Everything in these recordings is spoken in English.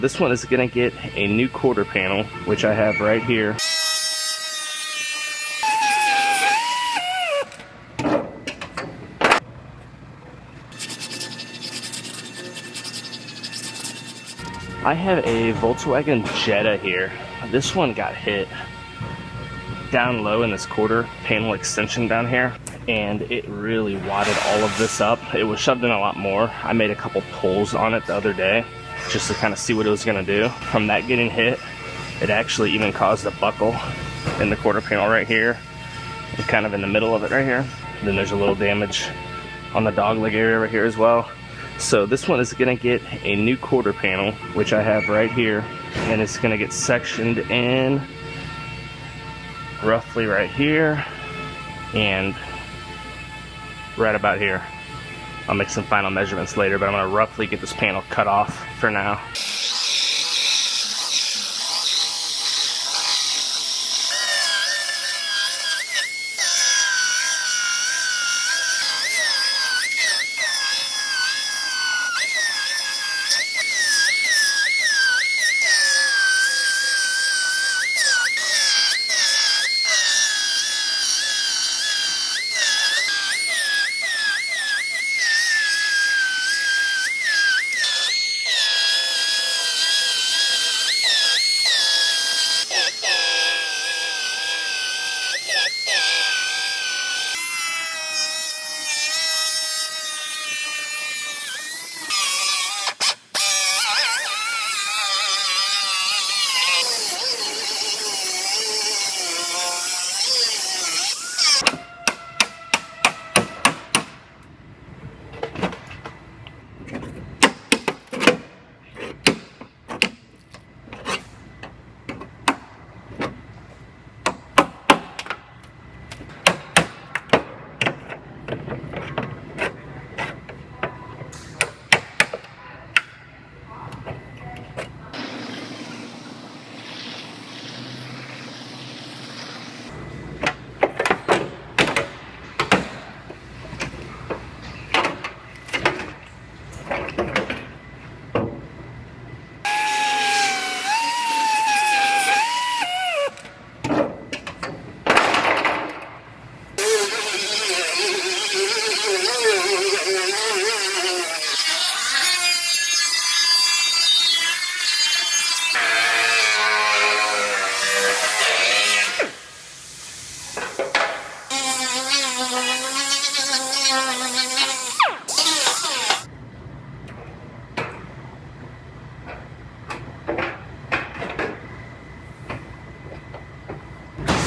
This one is going to get a new quarter panel, which I have right here. I have a Volkswagen Jetta here. This one got hit down low in this quarter panel extension down here, and it really wadded all of this up. It was shoved in a lot more. I made a couple pulls on it the other day just to kind of see what it was going to do. From that getting hit, it actually even caused a buckle in the quarter panel right here and kind of in the middle of it right here. Then there's a little damage on the dog leg area right here as well. So this one is going to get a new quarter panel, which I have right here, and it's going to get sectioned in roughly right here and right about here. I'll make some final measurements later, but I'm going to roughly get this panel cut off for now.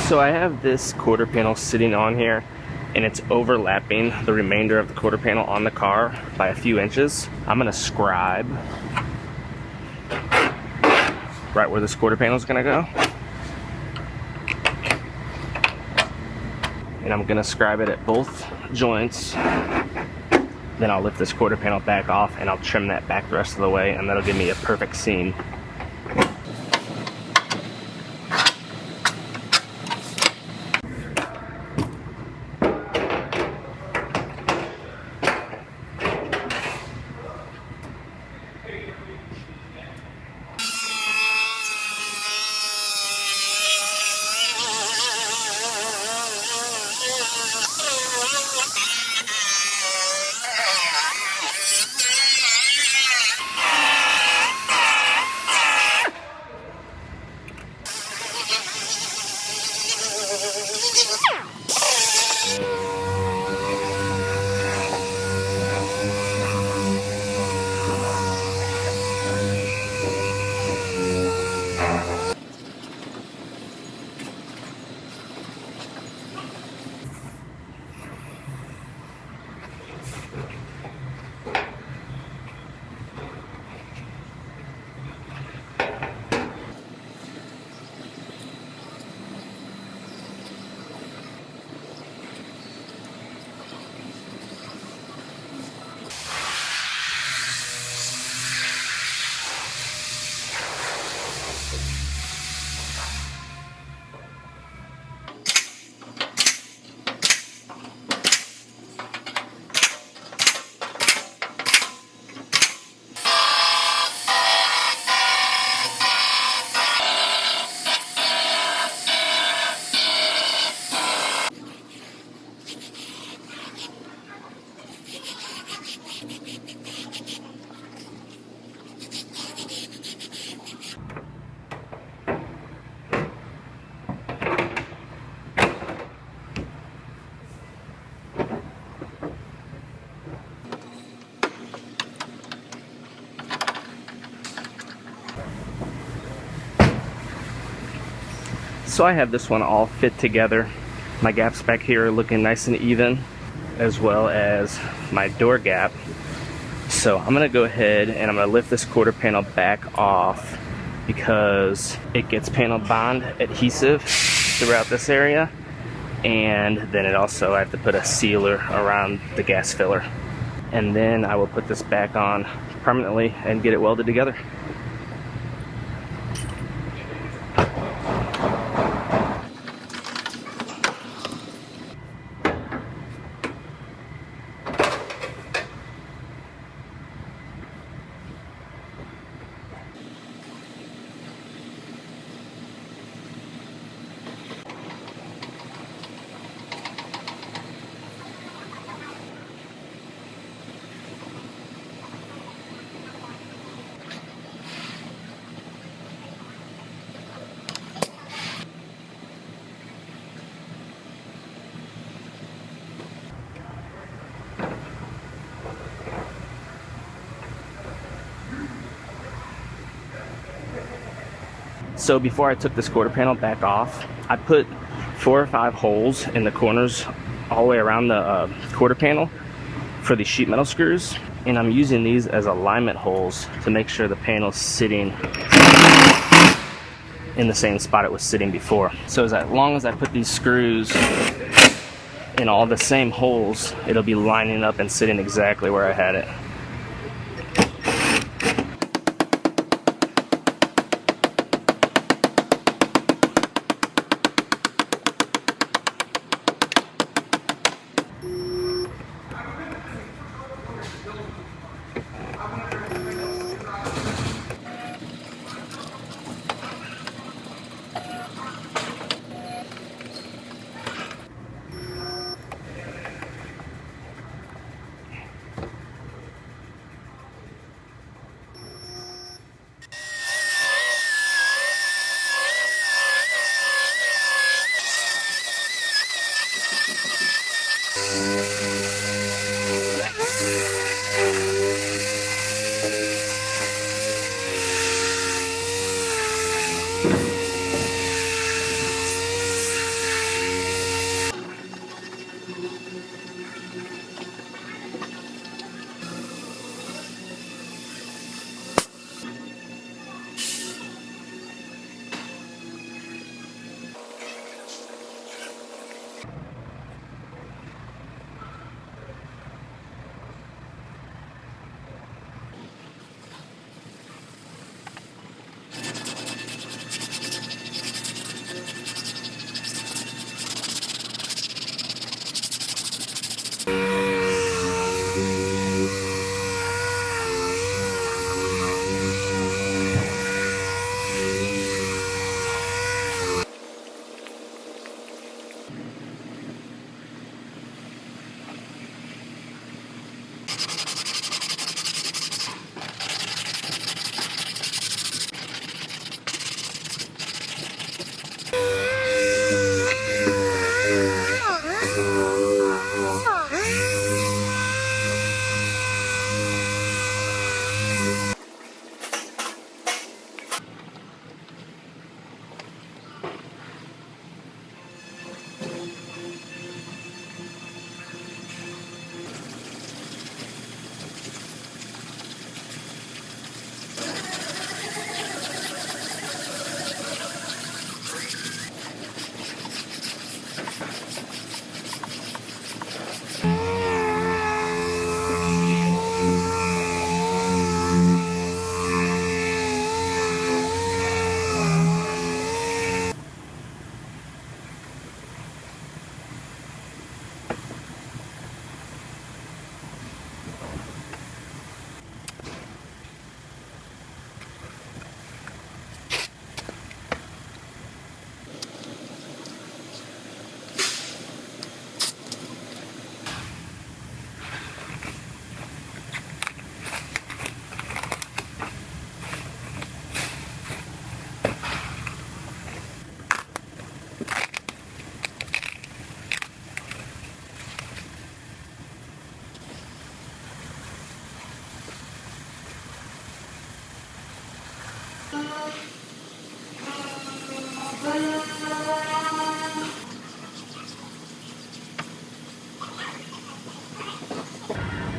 So I have this quarter panel sitting on here, and it's overlapping the remainder of the quarter panel on the car by a few inches. I'm going to scribe right where this quarter panel is going to go, and I'm going to scribe it at both joints. Then I'll lift this quarter panel back off and I'll trim that back the rest of the way, and that'll give me a perfect seam. So I have this one all fit together. My gaps back here are looking nice and even, as well as my door gap. So I'm gonna go ahead and I'm gonna lift this quarter panel back off because it gets panel bond adhesive throughout this area, and then it also, I have to put a sealer around the gas filler, and then I will put this back on permanently and get it welded together. So before I took this quarter panel back off, I put 4 or 5 holes in the corners all the way around the quarter panel for the sheet metal screws, and I'm using these as alignment holes to make sure the panel's sitting in the same spot it was sitting before. So as long as I put these screws in all the same holes, it'll be lining up and sitting exactly where I had it.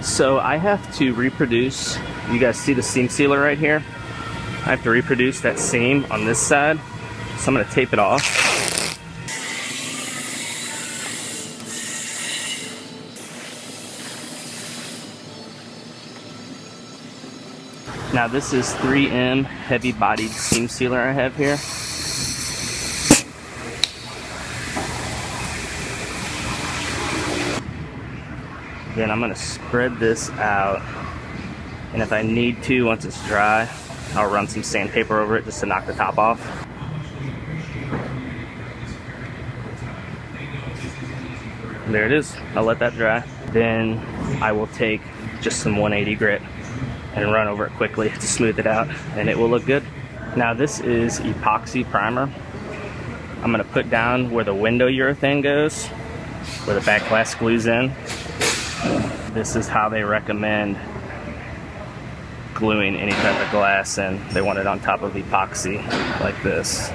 So I have to reproduce, you guys see the seam sealer right here? I have to reproduce that seam on this side. So I'm gonna tape it off. Now this is 3M heavy bodied seam sealer I have here. Then I'm gonna spread this out, and if I need to, once it's dry, I'll run some sandpaper over it just to knock the top off. There it is. I'll let that dry. Then I will take just some 180 grit and run over it quickly to smooth it out, and it will look good. Now this is epoxy primer. I'm gonna put down where the window urethane goes, where the back glass glues in. This is how they recommend gluing any type of glass, and they want it on top of epoxy like this.